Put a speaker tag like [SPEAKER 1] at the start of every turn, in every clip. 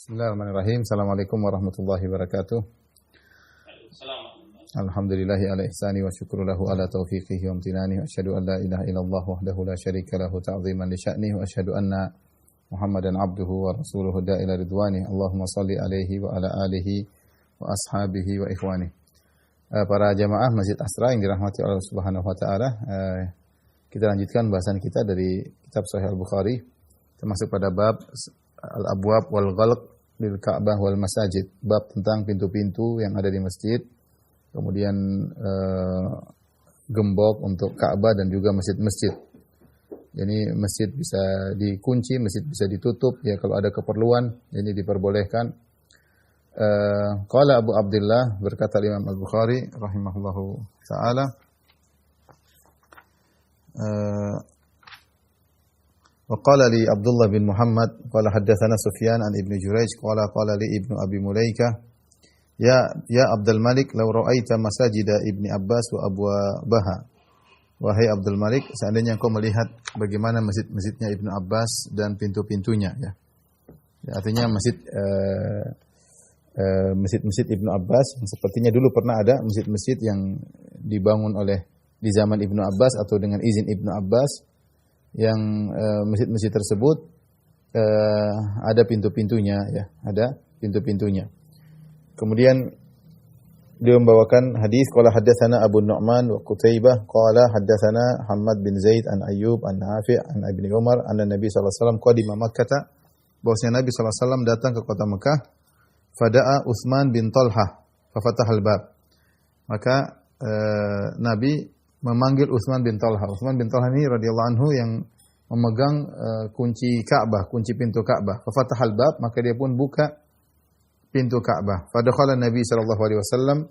[SPEAKER 1] Bismillahirrahmanirrahim. Assalamualaikum warahmatullahi wabarakatuh. Alhamdulillahi ala ihsani wa syukru lahu ala taufiqihi wa amtinani wa asyhadu an la ilaha illallah wahdahu la syarika lahu ta'ziman li sya'nihi wa asyhadu anna Muhammadan abduhu wa rasuluhu da'ila ridwani. Allahumma salli alaihi wa ala alihi wa ashabihi wa ikhwani. Para jamaah Masjid Asra yang dirahmati Allah Subhanahu wa taala, kita lanjutkan bahasan kita dari kitab Sahih Al-Bukhari, termasuk pada bab Al-Abwab wal Ghalq lil Ka'bah wal Masajid, bab tentang pintu-pintu yang ada di masjid, kemudian gembok untuk Ka'bah dan juga masjid-masjid. Jadi masjid bisa dikunci, masjid bisa ditutup ya kalau ada keperluan, jadi diperbolehkan. Qala Abu Abdullah, berkata Imam Al-Bukhari rahimahullahu taala, وقال لي عبد الله بن محمد قال حدثنا سفيان عن ابن جريج قال لي ابن أبي مليكة يا عبد الملك لو رأيت مساجد ابن Abbas wa abwabaha. Wahai Abdul Malik, seandainya engkau melihat bagaimana masjid-masjidnya Ibnu Abbas dan pintu-pintunya ya. Artinya masjid-masjid Ibnu Abbas yang sepertinya dulu pernah ada masjid-masjid yang dibangun di zaman Ibnu Abbas atau dengan izin Ibnu Abbas, yang masjid-masjid tersebut ada pintu-pintunya ya, ada pintu-pintunya. Kemudian dia membawakan hadis, qala haddatsana Abu Nu'man wa Qutaibah qala haddatsana Hammad bin Zaid an Ayyub an Nafi' an Ibnu Umar anna Nabi sallallahu alaihi wasallam qadima Makkah, bahwasanya Nabi sallallahu alaihi wasallam datang ke kota Mekah, fada'a Utsman bin Talhah fa fatahal bab. Maka Nabi memanggil Utsman bin Talhah. Utsman bin Talhah ini radhiyallahu anhu yang memegang kunci Ka'bah, kunci pintu Ka'bah. Fa fatahal bab, maka dia pun buka pintu Ka'bah. Fadakhala Nabi sallallahu alaihi wasallam,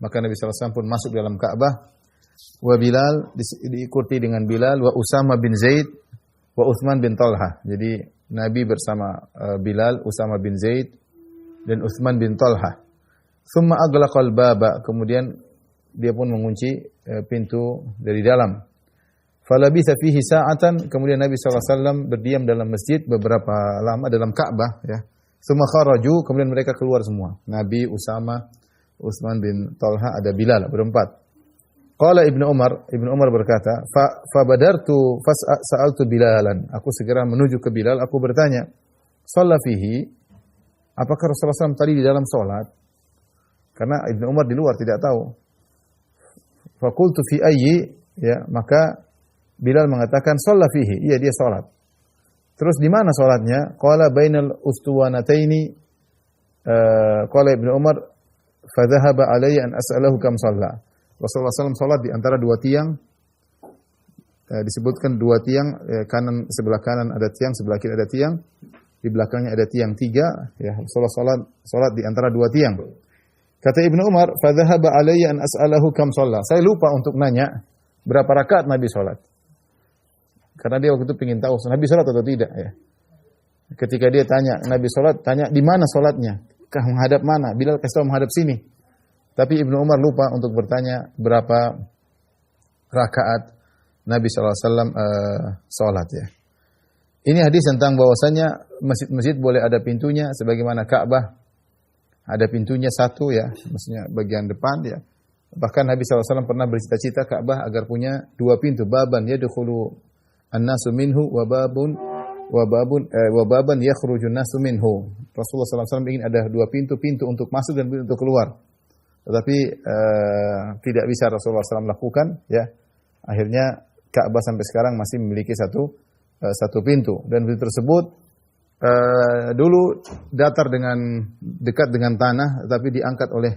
[SPEAKER 1] maka Nabi sallallahu alaihi wasallam pun masuk dalam Ka'bah. Wa Bilal, diikuti dengan Bilal, wa Usama bin Zaid, wa Utsman bin Talhah. Jadi Nabi bersama Bilal, Usama bin Zaid dan Utsman bin Talhah. Tsumma aghlaqal baba, kemudian dia pun mengunci pintu dari dalam. Falabitha fihi sa'atan, kemudian Nabi SAW berdiam dalam masjid beberapa lama dalam Ka'bah ya. Tsumma kharaju, kemudian mereka keluar semua. Nabi, Usama, Utsman bin Talha, ada Bilal, berempat. Qala Ibnu Umar berkata, fa badartu sa'altu Bilalan. Aku segera menuju ke Bilal, aku bertanya, shalla fihi, apakah Rasulullah SAW tadi di dalam salat? Karena Ibnu Umar di luar tidak tahu. Fakultu fi ayyi, ya, maka Bilal mengatakan shalla fihi, iya dia salat. Terus di mana salatnya? Qala bainal ustuwanataini, qala Ibnu Umar fa dhahaba alayya an as'alahu kam shalla. Rasulullah SAW salat di antara dua tiang, disebutkan dua tiang, kanan, sebelah kanan ada tiang, sebelah kiri ada tiang, di belakangnya ada tiang tiga, ya. Rasulullah salat di antara dua tiang. Kata Ibnu Umar, fa dhahaba alayya an as'alahu kam shalla. Saya lupa untuk nanya berapa rakaat Nabi salat. Karena dia waktu itu ingin tahu Nabi salat atau tidak ya. Ketika dia tanya Nabi salat, tanya di mana salatnya? Kah menghadap mana? Bilal kasih tahu menghadap sini. Tapi Ibnu Umar lupa untuk bertanya berapa rakaat Nabi sallallahu alaihi wasallam salat ya. Ini hadis tentang bahwasanya masjid-masjid boleh ada pintunya sebagaimana Ka'bah. Ada pintunya satu ya, maksudnya bagian depan ya. Bahkan Nabi SAW pernah bercita-cita Ka'bah agar punya dua pintu, baban yadkhulu an-nasu minhu wa baban yakhrujun nasu minhu. Rasulullah SAW ingin ada dua pintu untuk masuk dan pintu untuk keluar. Tetapi tidak bisa Rasulullah SAW lakukan ya. Akhirnya Ka'bah sampai sekarang masih memiliki satu pintu, dan pintu tersebut dulu datar dekat dengan tanah, tapi diangkat oleh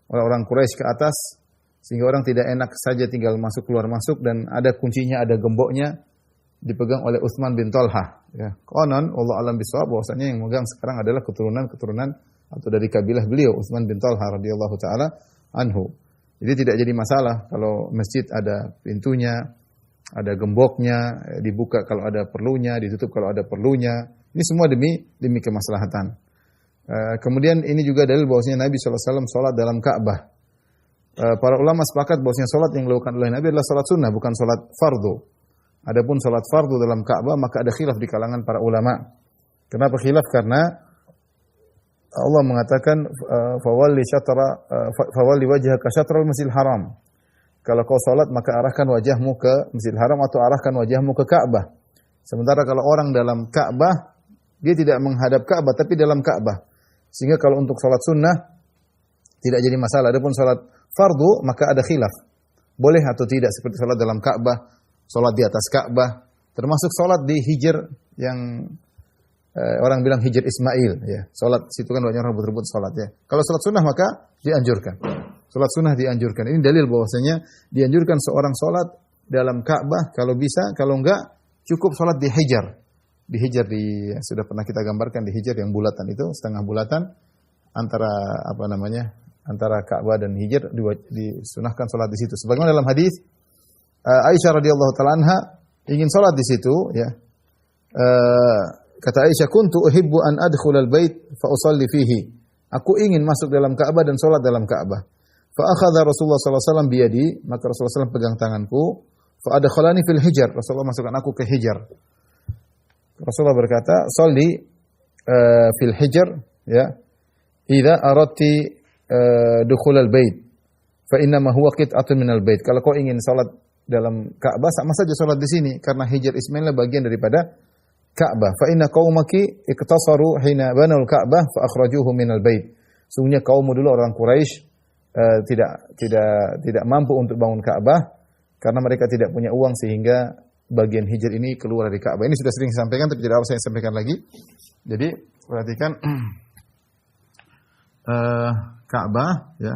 [SPEAKER 1] orang Quraisy ke atas sehingga orang tidak enak saja tinggal masuk keluar masuk, dan ada kuncinya, ada gemboknya, dipegang oleh Utsman bin Talha ya. Konon Allah alam bisawab, bahwasanya yang memegang sekarang adalah keturunan atau dari kabilah beliau Utsman bin Talha radhiyallahu taala anhu. Jadi tidak jadi masalah kalau masjid ada pintunya, ada gemboknya, dibuka kalau ada perlunya, ditutup kalau ada perlunya. Ini semua demi kemaslahatan. Kemudian ini juga dalil bahwasanya Nabi SAW salat dalam Ka'bah. Para ulama sepakat bahwasanya salat yang dilakukan oleh Nabi adalah salat sunnah, bukan salat fardu. Adapun salat fardu dalam Ka'bah maka ada khilaf di kalangan para ulama. Kenapa khilaf? Karena Allah mengatakan fawalli wajhaka syatral masjidil haram. Kalau kau salat maka arahkan wajahmu ke Masjidil Haram atau arahkan wajahmu ke Ka'bah. Sementara kalau orang dalam Ka'bah dia tidak menghadap Ka'bah tapi dalam Ka'bah. Sehingga kalau untuk salat sunnah tidak jadi masalah. Adapun salat fardu maka ada khilaf. Boleh atau tidak seperti salat dalam Ka'bah, salat di atas Ka'bah, termasuk salat di hijr yang orang bilang hijr Ismail ya. Salat situ kan banyak orang berebut salat ya. Kalau salat sunnah maka dianjurkan. Salat sunnah dianjurkan. Ini dalil bahwasanya dianjurkan seorang salat dalam Ka'bah kalau bisa, kalau enggak cukup salat di hijr. Di hijr sudah pernah kita gambarkan di hijr yang bulatan itu, setengah bulatan antara antara Ka'bah dan hijr disunahkan salat di situ. Sebagaimana dalam hadis Aisyah radhiyallahu taala anha ingin salat di situ ya. Kata Aisyah, "Kuntu uhibbu an adkhula al-bait fa usalli fihi." Aku ingin masuk dalam Ka'bah dan salat dalam Ka'bah. Fa akhadha Rasulullah sallallahu alaihi wasallam biyadi, maka Rasulullah SAW pegang tanganku, fa adkhalani fil hijr. Rasulullah masukkan aku ke hijr. Rasulullah berkata, "Shalli fil hijr ya. Idza aradti dukhul al-bait, fa inna ma huwa qit'atun minal bait." Kalau kau ingin salat dalam Ka'bah sama saja salat di sini karena hijr Ismail bagian daripada Ka'bah. Fa inna qaumaki iktasaru hina banul Ka'bah fa akhrajuhu minal bait. Sungguhnya kaummu dulu orang Quraisy tidak mampu untuk bangun Ka'bah karena mereka tidak punya uang sehingga bagian hijr ini keluar dari Ka'bah. Ini sudah sering disampaikan tapi tidak harus saya sampaikan lagi. Jadi perhatikan Ka'bah ya.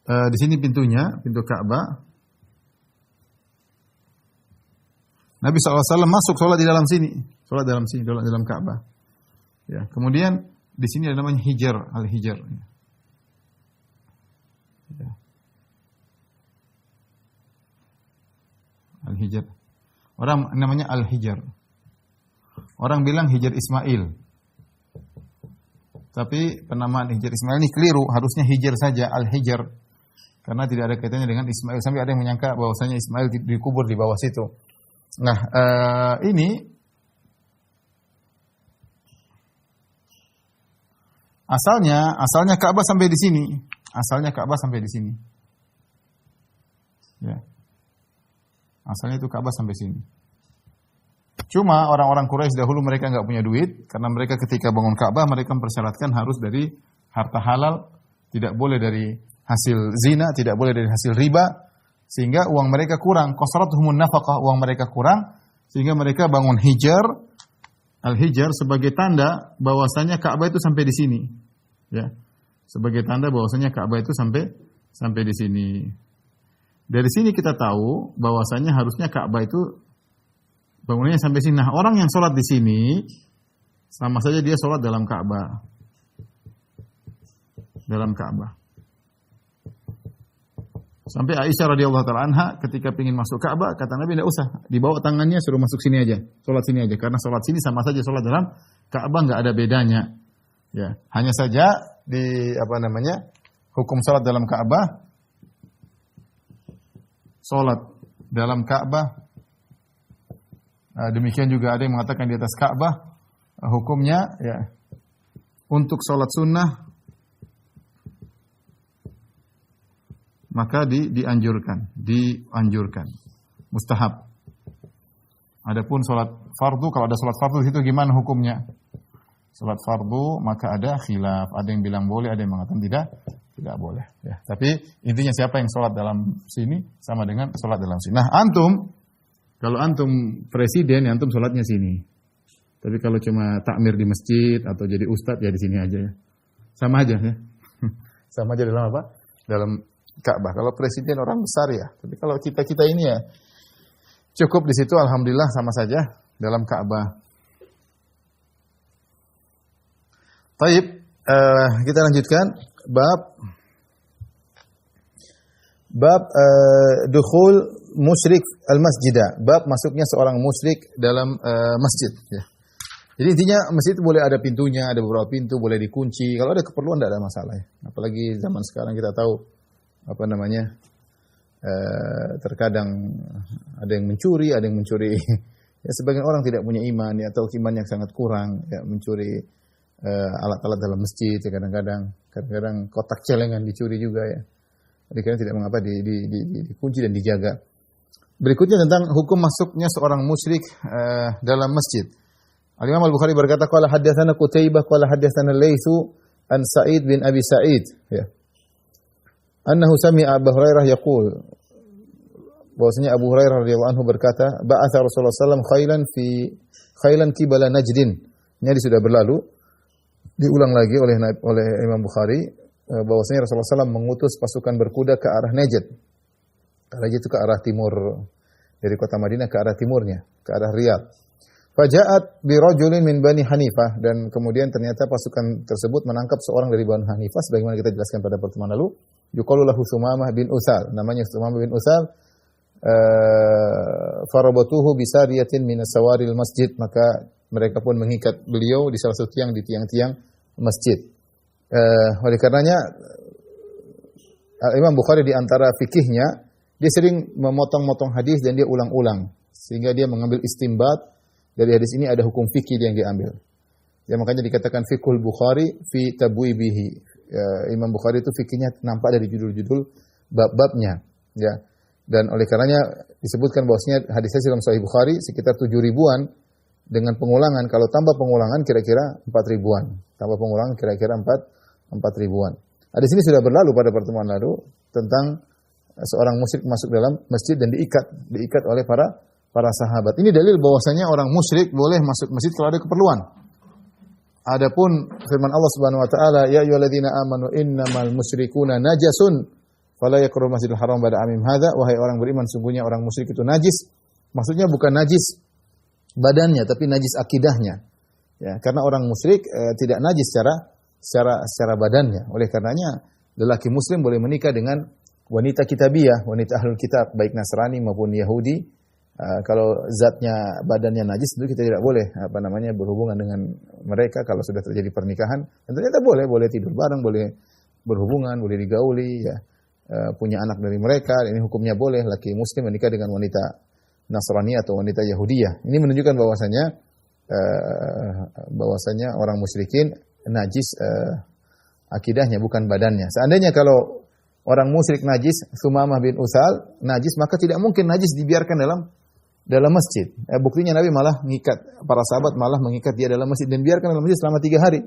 [SPEAKER 1] Di sini pintunya, pintu Ka'bah. Nabi SAW masuk sholat di dalam sini, sholat dalam sini, dalam Ka'bah. Ya, kemudian di sini ada namanya hijr, al-hijr. Ya. Al-hijr. Orang namanya al-hijr. Orang bilang hijr Ismail. Tapi penamaan hijr Ismail ini keliru, harusnya hijr saja, al-hijr. Karena tidak ada kaitannya dengan Ismail. Sampai ada yang menyangka bahwasanya Ismail dikubur di bawah situ. Nah, ini asalnya Ka'bah sampai di sini. Asalnya Ka'bah sampai di sini. Ya. Asalnya itu Ka'bah sampai sini. Cuma orang-orang Quraisy dahulu mereka enggak punya duit karena mereka ketika bangun Ka'bah mereka mempersyaratkan harus dari harta halal, tidak boleh dari hasil zina, tidak boleh dari hasil riba. Sehingga uang mereka kurang, qasratuhumun nafaqah, uang mereka kurang, sehingga mereka bangun hijr, al-hijr sebagai tanda bahwasanya Ka'bah itu sampai di sini. Ya. Sebagai tanda bahwasanya Ka'bah itu sampai di sini. Dari sini kita tahu bahwasanya harusnya Ka'bah itu bangunannya sampai sini. Nah, orang yang sholat di sini sama saja dia sholat dalam Ka'bah. Dalam Ka'bah. Sampai Aisyah radhiyallahu taala anha ketika ingin masuk Ka'bah kata Nabi tidak usah, dibawa tangannya suruh masuk sini aja, sholat sini aja karena sholat sini sama saja sholat dalam Ka'bah, enggak ada bedanya. Ya, hanya saja di hukum sholat dalam Ka'bah, sholat dalam Ka'bah, demikian juga ada yang mengatakan di atas Ka'bah, hukumnya ya untuk sholat sunnah maka dianjurkan, mustahab. Adapun salat fardu, kalau ada salat fardu di situ gimana hukumnya? Salat fardu maka ada khilaf, ada yang bilang boleh, ada yang mengatakan tidak boleh. Ya, tapi intinya siapa yang salat dalam sini sama dengan salat dalam sini. Nah, kalau antum presiden, ya antum salatnya sini. Tapi kalau cuma takmir di masjid atau jadi ustadz ya di sini aja ya. Sama aja ya. Sama aja dalam apa? Dalam Ka'bah. Kalau presiden orang besar ya. Tapi kalau kita ini ya cukup di situ, alhamdulillah sama saja dalam Ka'bah. Baik, kita lanjutkan bab dukhul musyrik al-masjidah. Bab masuknya seorang musyrik dalam masjid ya. Jadi intinya masjid itu boleh ada pintunya, ada beberapa pintu, boleh dikunci. Kalau ada keperluan tidak ada masalah ya. Apalagi zaman sekarang kita tahu terkadang ada yang mencuri, ya, sebagian orang tidak punya iman ya, atau iman yang sangat kurang ya, mencuri alat-alat dalam masjid ya, kadang-kadang kotak celengan dicuri juga ya. Jadi kalian tidak mengapa dikunci dan dijaga. Berikutnya tentang hukum masuknya seorang musyrik dalam masjid. Al-Imam Al-Bukhari berkata, qala haddatsana Qutaibah qala haddatsana Laitsu an Sa'id bin Abi Sa'id ya. Annahu sami'a Abu Hurairah yaqul, bahwasanya Abu Hurairah radhiyallahu anhu berkata, ba'atha Rasulullah sallallahu alaihi wasallam khailan qibala Najdin. Ini sudah berlalu. Diulang lagi oleh Imam Bukhari bahwasanya Rasulullah SAW mengutus pasukan berkuda ke arah Najd. Najd itu ke arah timur dari kota Madinah, ke arah timurnya, ke arah Riyadh. Faja'at bi rajulin min Bani Hanifah, dan kemudian ternyata pasukan tersebut menangkap seorang dari Bani Hanifah sebagaimana kita jelaskan pada pertemuan lalu. Yuqalu lahu Sumamah bin Utsal, namanya Sumamah bin Utsal. Farabatuhu bisariyatin min sawaril masjid, maka mereka pun mengikat beliau di salah satu tiang di tiang-tiang masjid. Oleh karenanya Imam Bukhari di antara fikihnya, dia sering memotong-motong hadis dan dia ulang-ulang sehingga dia mengambil istimbat dari hadis ini, ada hukum fikih yang diambil. Ya, makanya dikatakan fiqhul Bukhari fi tabwibihi. Imam Bukhari itu fikihnya nampak dari judul-judul bab-babnya, ya. Dan oleh karenanya disebutkan bahwasanya hadis dalam Sahih Bukhari sekitar 7 ribuan dengan pengulangan. Kalau tambah pengulangan kira-kira 4 ribuan. Tambah pengulangan kira-kira 4 ribuan. Hadis ini sudah berlalu pada pertemuan lalu tentang seorang musyrik masuk dalam masjid dan diikat oleh para sahabat. Ini dalil bahwasanya orang musyrik boleh masuk masjid kalau ada keperluan. Adapun firman Allah Subhanahu wa taala, ya ayyuhalladzina amanu innamal musyrikuuna najasun fala yaqrabul masjidil haram ba'da amim hadza, wahai orang beriman, sungguhnya orang musyrik itu najis. Maksudnya bukan najis badannya tapi najis akidahnya. Ya, karena orang musyrik tidak najis secara badannya. Oleh karenanya lelaki muslim boleh menikah dengan wanita kitabiyah, wanita ahlul kitab, baik Nasrani maupun Yahudi. Kalau zatnya badannya najis, tentu kita tidak boleh berhubungan dengan mereka kalau sudah terjadi pernikahan. Dan ternyata boleh tidur bareng, boleh berhubungan, boleh digauli, ya, punya anak dari mereka. Ini hukumnya boleh, laki muslim menikah dengan wanita Nasrani atau wanita Yahudiyah. Ini menunjukkan bahwasanya orang musyrikin najis akidahnya, bukan badannya. Seandainya kalau orang musyrik najis, Sumamah bin Utsal najis, maka tidak mungkin najis dibiarkan dalam masjid. Buktinya Nabi malah mengikat, para sahabat malah mengikat dia dalam masjid dan biarkan dalam masjid selama 3 hari.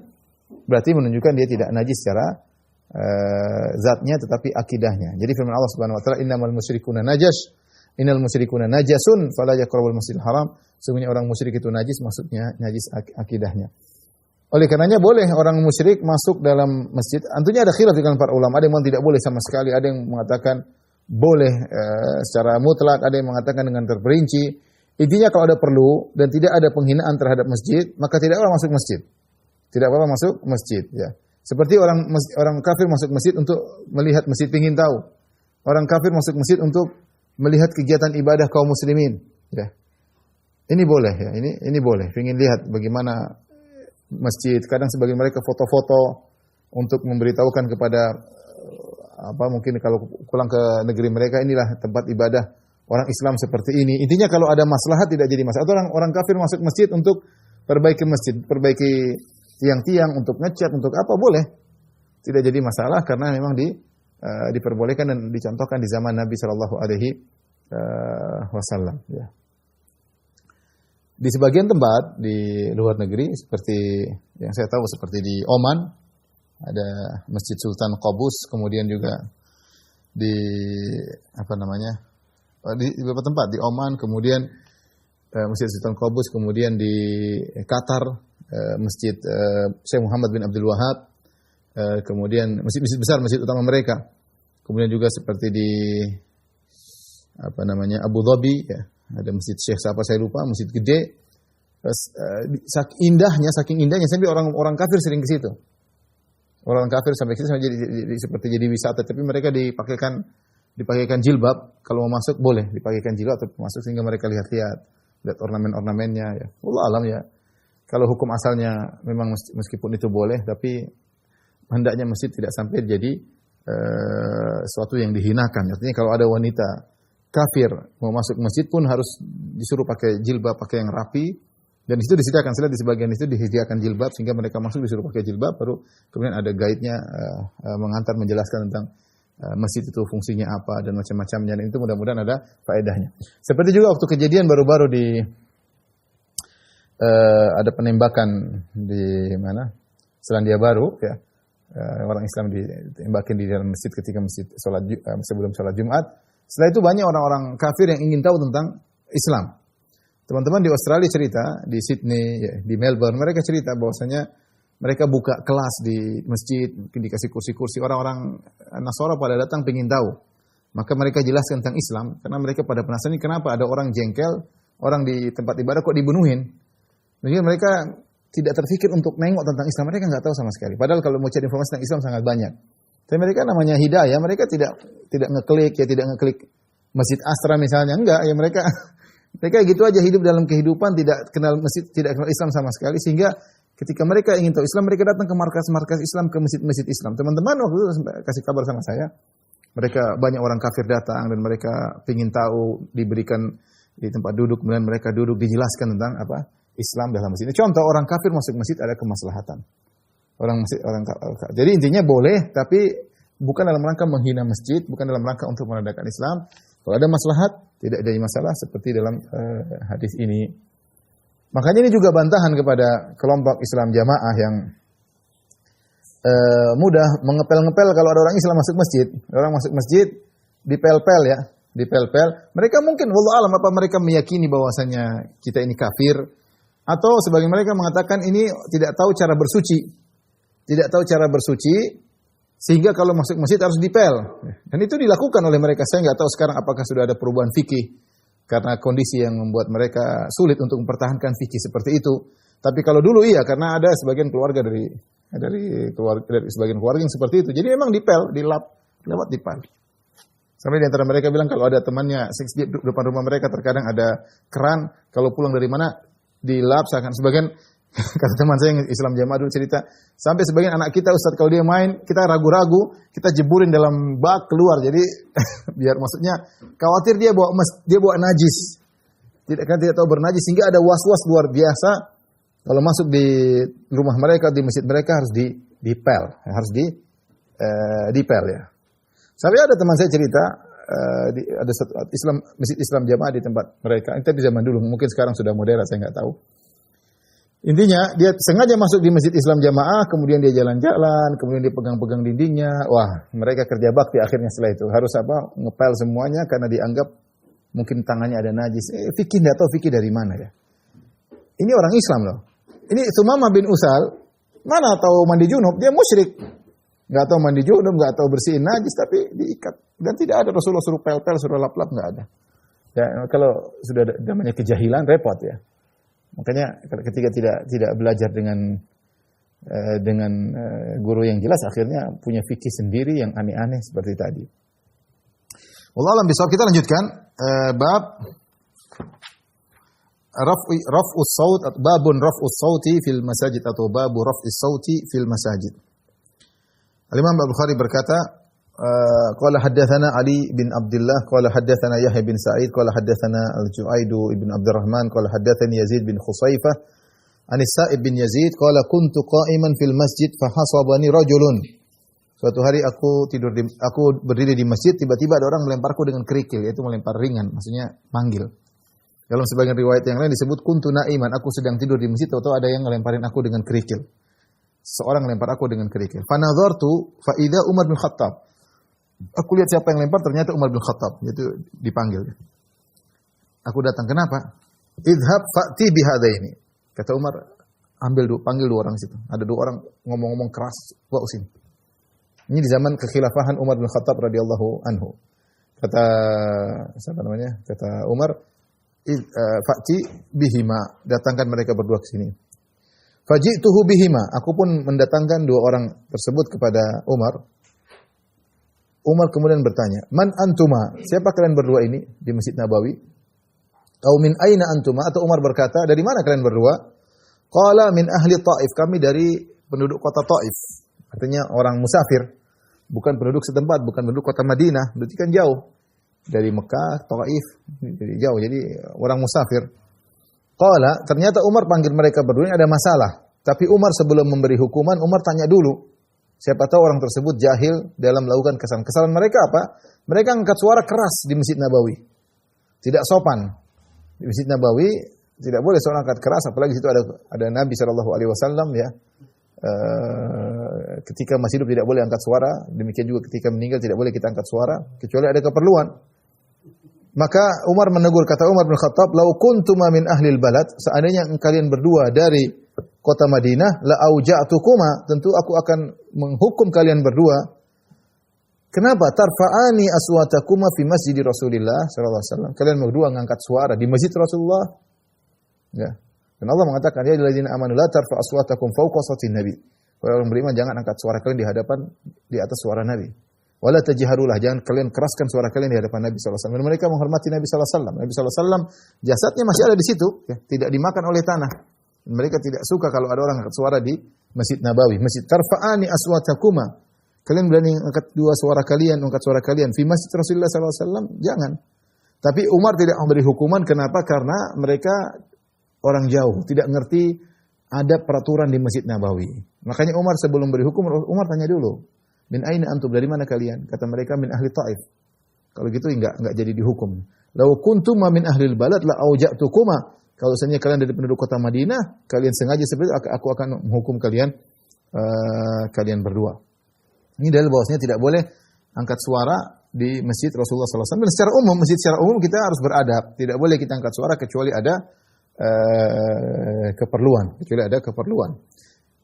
[SPEAKER 1] Berarti menunjukkan dia tidak najis secara zatnya tetapi akidahnya. Jadi firman Allah Subhanahu wa taala, innamal musyrikuuna najasun fala yaqrabul masjidil haram. Sesungguhnya orang musyrik itu najis, maksudnya najis akidahnya. Oleh karenanya boleh orang musyrik masuk dalam masjid. Tentunya ada khilaf dengan para ulama. Ada yang tidak boleh sama sekali, ada yang mengatakan boleh secara mutlak, ada yang mengatakan dengan terperinci. Intinya kalau ada perlu dan tidak ada penghinaan terhadap masjid, maka tidak apa masuk masjid. Tidak apa masuk masjid, ya. Seperti orang kafir masuk masjid untuk melihat masjid, ingin tahu. Orang kafir masuk masjid untuk melihat kegiatan ibadah kaum muslimin, ya. Ini boleh, ya. Ini boleh. Ingin lihat bagaimana masjid. Kadang sebagian mereka foto-foto untuk memberitahukan kepada mungkin kalau pulang ke negeri mereka, inilah tempat ibadah orang Islam seperti ini. Intinya kalau ada maslahat tidak jadi masalah. Atau orang kafir masuk masjid untuk perbaiki masjid, perbaiki tiang-tiang, untuk ngecat, untuk apa, boleh. Tidak jadi masalah karena memang diperbolehkan dan dicontohkan di zaman Nabi sallallahu alaihi wasallam, ya. Di sebagian tempat di luar negeri seperti yang saya tahu, seperti di Oman ada Masjid Sultan Qaboos, kemudian juga di di beberapa tempat di Oman, kemudian Masjid Sultan Qaboos, kemudian di Qatar Masjid Syekh Muhammad bin Abdul Wahab, kemudian masjid besar, masjid utama mereka. Kemudian juga seperti di Abu Dhabi, ya, ada masjid Syekh siapa saya lupa, masjid gede. Saking indahnya sampai orang kafir sering ke situ. Orang kafir sampai ke situ seperti jadi wisata, tapi mereka dipakaikan jilbab, kalau mau masuk boleh dipakaikan jilbab atau masuk sehingga mereka lihat ornamen-ornamennya, ya. Wallah alam, ya. Kalau hukum asalnya memang meskipun itu boleh, tapi hendaknya masjid tidak sampai jadi sesuatu yang dihinakan. Artinya kalau ada wanita kafir mau masuk masjid pun harus disuruh pakai jilbab, pakai yang rapi. Dan di situ disediakan, saya lihat di sebagian itu disediakan jilbab sehingga mereka masuk disuruh pakai jilbab, baru kemudian ada guide-nya mengantar menjelaskan tentang masjid itu fungsinya apa dan macam-macamnya. Dan itu mudah-mudahan ada faedahnya. Seperti juga waktu kejadian baru-baru di ada penembakan di mana? Selandia Baru ya. Orang Islam ditembakin di dalam masjid ketika sebelum sholat Jumat. Setelah itu banyak orang-orang kafir yang ingin tahu tentang Islam. Teman-teman di Australia cerita, di Sydney, ya, di Melbourne, mereka cerita bahwasanya mereka buka kelas di masjid, mungkin dikasih kursi-kursi, orang-orang Nasara pada datang ingin tahu. Maka mereka jelaskan tentang Islam, karena mereka pada penasaran kenapa ada orang jengkel, orang di tempat ibadah kok dibunuhin. Jadi mereka tidak terfikir untuk nengok tentang Islam, mereka nggak tahu sama sekali. Padahal kalau mau cari informasi tentang Islam sangat banyak. Tapi mereka namanya hidayah, mereka tidak ngeklik Masjid Astra misalnya, enggak, ya mereka gitu aja hidup dalam kehidupan, tidak kenal masjid, tidak kenal Islam sama sekali, sehingga ketika mereka ingin tahu Islam, mereka datang ke markas-markas Islam, ke masjid-masjid Islam. Teman-teman waktu itu kasih kabar sama saya, mereka banyak orang kafir datang dan mereka ingin tahu, diberikan di tempat duduk, kemudian mereka duduk, dijelaskan tentang apa Islam dalam masjid. Ini contoh orang kafir masuk masjid ada kemaslahatan. Jadi intinya boleh, tapi bukan dalam rangka menghina masjid, bukan dalam rangka untuk menandakan Islam. Kalau ada maslahat, tidak jadi masalah seperti dalam hadis ini. Makanya ini juga bantahan kepada kelompok Islam Jamaah yang mudah mengepel-ngepel kalau ada orang Islam masuk masjid. Orang masuk masjid dipel-pel ya, dipel-pel. Mereka mungkin wallahu alam apa mereka meyakini bahwasanya kita ini kafir, atau sebagian mereka mengatakan ini tidak tahu cara bersuci. Tidak tahu cara bersuci, sehingga kalau masuk masjid harus dipel. Dan itu dilakukan oleh mereka. Saya nggak tahu sekarang apakah sudah ada perubahan fikih, karena kondisi yang membuat mereka sulit untuk mempertahankan fikih seperti itu. Tapi kalau dulu iya, karena ada sebagian keluarga dari sebagian keluarga yang seperti itu. Jadi memang dipel, dilap, lewat dipel. Sampai di antara mereka bilang kalau ada temannya di depan rumah mereka terkadang ada keran, kalau pulang dari mana dilap, sebagian kata teman saya yang Islam Jamaah dulu cerita, sampai sebagian anak kita Ustaz kalau dia main, kita ragu-ragu, kita jeburin dalam bak keluar. Jadi biar maksudnya khawatir dia bawa najis. Tidak tahu bernajis, sehingga ada was-was luar biasa. Kalau masuk di rumah mereka, di masjid mereka harus dipel, harus dipel ya. Sampai ada teman saya cerita, ada masjid Islam Jamaah di tempat mereka. Itu di zaman dulu, mungkin sekarang sudah modern, saya nggak tahu. Intinya dia sengaja masuk di masjid Islam Jamaah, kemudian dia jalan-jalan, kemudian dia pegang-pegang dindingnya. Wah, mereka kerja bakti akhirnya setelah itu. Harus ngepel semuanya karena dianggap mungkin tangannya ada najis. Fikih enggak tahu fikih dari mana ya. Ini orang Islam loh. Ini Sumamah bin Usal, mana tahu mandi junub, dia musyrik. Enggak tahu mandi junub, enggak tahu bersihin najis, tapi diikat. Dan tidak ada Rasulullah suruh pel-pel, suruh lap-lap, enggak ada. Ya, kalau sudah ada namanya kejahilan repot ya. Makanya ketika tidak belajar dengan guru yang jelas, akhirnya punya fikih sendiri yang aneh-aneh seperti tadi. Wallahu a'lam bishawab. Kita lanjutkan bab raf'us saut, babun raf'us sauti fil masajid atau babu raf'is sauti fil masajid. Al-Imam Al-Bukhari berkata, qala haddatsana Ali bin Abdullah qala haddatsana Yahya bin Sa'id qala haddatsana Al-Ju'aid bin Abdurrahman qala haddatsani Yazid bin Khusaifah an Sa'ib bin Yazid qala kuntu qa'iman fil masjid fa hasabani rajulun. Suatu hari aku berdiri di masjid, tiba-tiba ada orang melemparku dengan kerikil, yaitu melempar ringan, maksudnya manggil. Dalam sebagian riwayat yang lain disebut kuntu na'iman, aku sedang tidur di masjid atau ada yang ngelemparin aku dengan kerikil. Seorang melempar aku dengan kerikil. Fa nadhartu fa idza Umar bin Khattab. Aku lihat siapa yang lempar, ternyata Umar bin Khattab, yaitu dipanggil. Aku datang, kenapa? Idhab fa'ti bihadaini. Kata Umar, panggil dua orang situ. Ada dua orang ngomong-ngomong keras, bawa sini. Ini di zaman kekhilafahan Umar bin Khattab radhiyallahu anhu. Kata Umar, fa'ti bihima, datangkan mereka berdua ke sini. Faji'tuhu bihima, aku pun mendatangkan dua orang tersebut kepada Umar. Umar kemudian bertanya, "Man antuma?" Siapa kalian berdua ini di Masjid Nabawi? "Au min aina antuma?" Atau Umar berkata, "Dari mana kalian berdua?" Qala min ahli Taif, kami dari penduduk kota Taif. Artinya orang musafir. bukan penduduk setempat, bukan penduduk kota Madinah, berarti kan jauh dari Mekah, Taif, jadi jauh, jadi orang musafir. Qala, ternyata Umar panggil mereka berdua, ini ada masalah. Tapi Umar sebelum memberi hukuman, Umar tanya dulu. Siapa tahu orang tersebut jahil dalam melakukan kesalahan. Kesalahan mereka apa? Mereka angkat suara keras di Masjid Nabawi. Tidak sopan. Di Masjid Nabawi tidak boleh seorang angkat keras, apalagi situ ada Nabi SAW ya. Ketika masih hidup tidak boleh angkat suara, demikian juga ketika meninggal tidak boleh kita angkat suara kecuali ada keperluan. Maka Umar menegur, kata Umar bin Khattab, "Lau kuntuma min ahlil balad", seandainya kalian berdua dari kota Madinah, la auja'tukuma, tentu aku akan menghukum kalian berdua. Kenapa? Tarfa'ani aswatakuma fi masjid Rasulillah sallallahu alaihi wasallam. Kalian berdua mengangkat suara di masjid Rasulullah. Ya. Dan Allah mengatakan, "Ya ayyuhalladzina amanu la tarfa'u aswatakum fawqa sautin nabi." Orang beriman jangan angkat suara kalian di hadapan di atas suara Nabi. Wala tajharulah, jangan kalian keraskan suara kalian di hadapan Nabi sallallahu alaihi wasallam. Mereka menghormati Nabi sallallahu alaihi wasallam. Nabi sallallahu alaihi wasallam jasadnya masih ada di situ, ya, tidak dimakan oleh tanah. Mereka tidak suka kalau ada orang angkat suara di Masjid Nabawi. Masjid tarfa'ani aswatakuma. Kalian berani angkat dua suara kalian, angkat suara kalian fi Masjid Rasulullah sallallahu alaihi wasallam? Jangan. Tapi Umar tidak memberi hukuman, kenapa? Karena mereka orang jauh, tidak ngerti ada peraturan di Masjid Nabawi. Makanya Umar sebelum beri hukum, Umar tanya dulu, "Min aina antum?" Dari mana kalian? Kata mereka, "Min ahli Taif." Kalau gitu enggak jadi dihukum. "Lau kuntum min ahlil balad la auja'tukuma." Kalau seandainya kalian dari penduduk kota Madinah, kalian sengaja seperti itu, aku akan menghukum kalian berdua. Ini dalil bahwasanya tidak boleh angkat suara di Masjid Rasulullah SAW. Dan secara umum, masjid secara umum kita harus beradab. Tidak boleh kita angkat suara kecuali ada keperluan.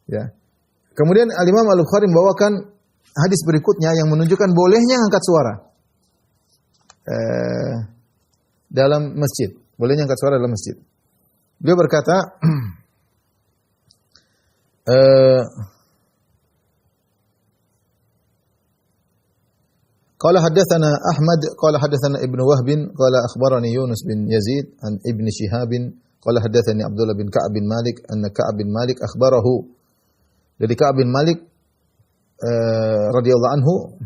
[SPEAKER 1] Ya. Kemudian Al-Imam Al-Bukhari membawakan hadis berikutnya yang menunjukkan bolehnya angkat suara dalam masjid. Bolehnya angkat suara dalam masjid. Dia berkata, qala haddatsana Ahmad qala haddatsana Ibnu Wahb qala akhbarani Yunus bin Yazid an Ibn Shihab qala haddatsani Abdullah bin Ka'ab bin Malik anna Ka'ab bin Malik akhbarahu. Dari Ka'ab bin Malik radhiyallahu anhu,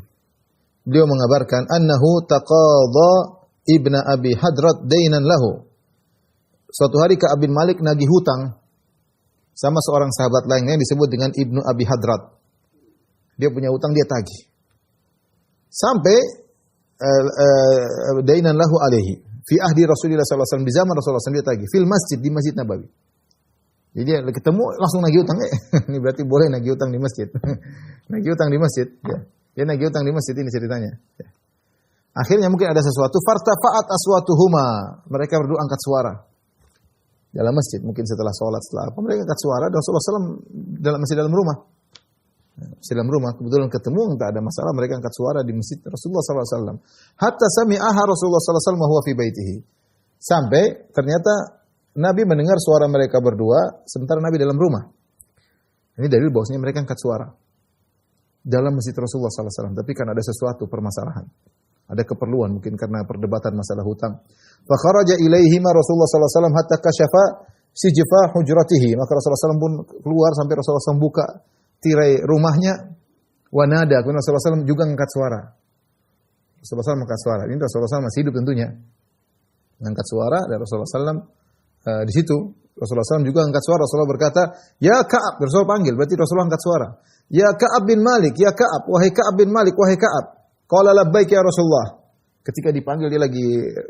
[SPEAKER 1] beliau mengabarkan annahu taqadha Ibnu Abi Hadrat dainan lahu. Suatu hari Ka'ab bin Malik nagih hutang sama seorang sahabat lainnya yang disebut dengan Ibnu Abi Hadrat. Dia punya hutang, dia tagih. Sampai dainan lahu alaihi fi ahdi Rasulullah sallallahu alaihi wasallam, di zaman Rasulullah SAW dia tagih fil masjid, di Masjid Nabawi. Jadi dia ketemu langsung nagih hutang. Ini berarti boleh nagih hutang di masjid. Nagih hutang di masjid, ya. Dia nagih hutang di masjid, ini ceritanya. Ya. Akhirnya mungkin ada sesuatu, fartafa'at aswatuhuma. Mereka berdua angkat suara dalam masjid, mungkin setelah sholat, setelah apa, mereka angkat suara, dan Rasulullah SAW masih dalam rumah. Masih dalam rumah, kebetulan ketemu, tak ada masalah, mereka angkat suara di masjid Rasulullah SAW. Hatta sami'aha Rasulullah SAW wa huwa fi baitihi. Sampai ternyata Nabi mendengar suara mereka berdua, sementara Nabi dalam rumah. Ini dalil bahwasanya mereka angkat suara dalam masjid Rasulullah SAW. Tapi kan ada sesuatu permasalahan, ada keperluan, mungkin karena perdebatan masalah hutang. Fa kharaja ilaihima Rasulullah sallallahu alaihi wasallam hatta kashafa sijfa hujratihi. Maka Rasulullah SAW pun keluar sampai Rasulullah SAW buka tirai rumahnya. Wa nada, kemudian Rasulullah SAW juga angkat suara. Rasulullah SAW angkat suara. Ini Rasulullah SAW masih hidup tentunya. Angkat suara dan Rasulullah SAW di situ. Rasulullah SAW juga angkat suara. Rasulullah berkata, "Ya Ka'ab." Rasulullah panggil, berarti Rasulullah angkat suara. "Ya Ka'ab bin Malik, ya Ka'ab, wahai Ka'ab bin Malik, wahai Ka'ab." Qala labbaik ya Rasulullah. Ketika dipanggil dia lagi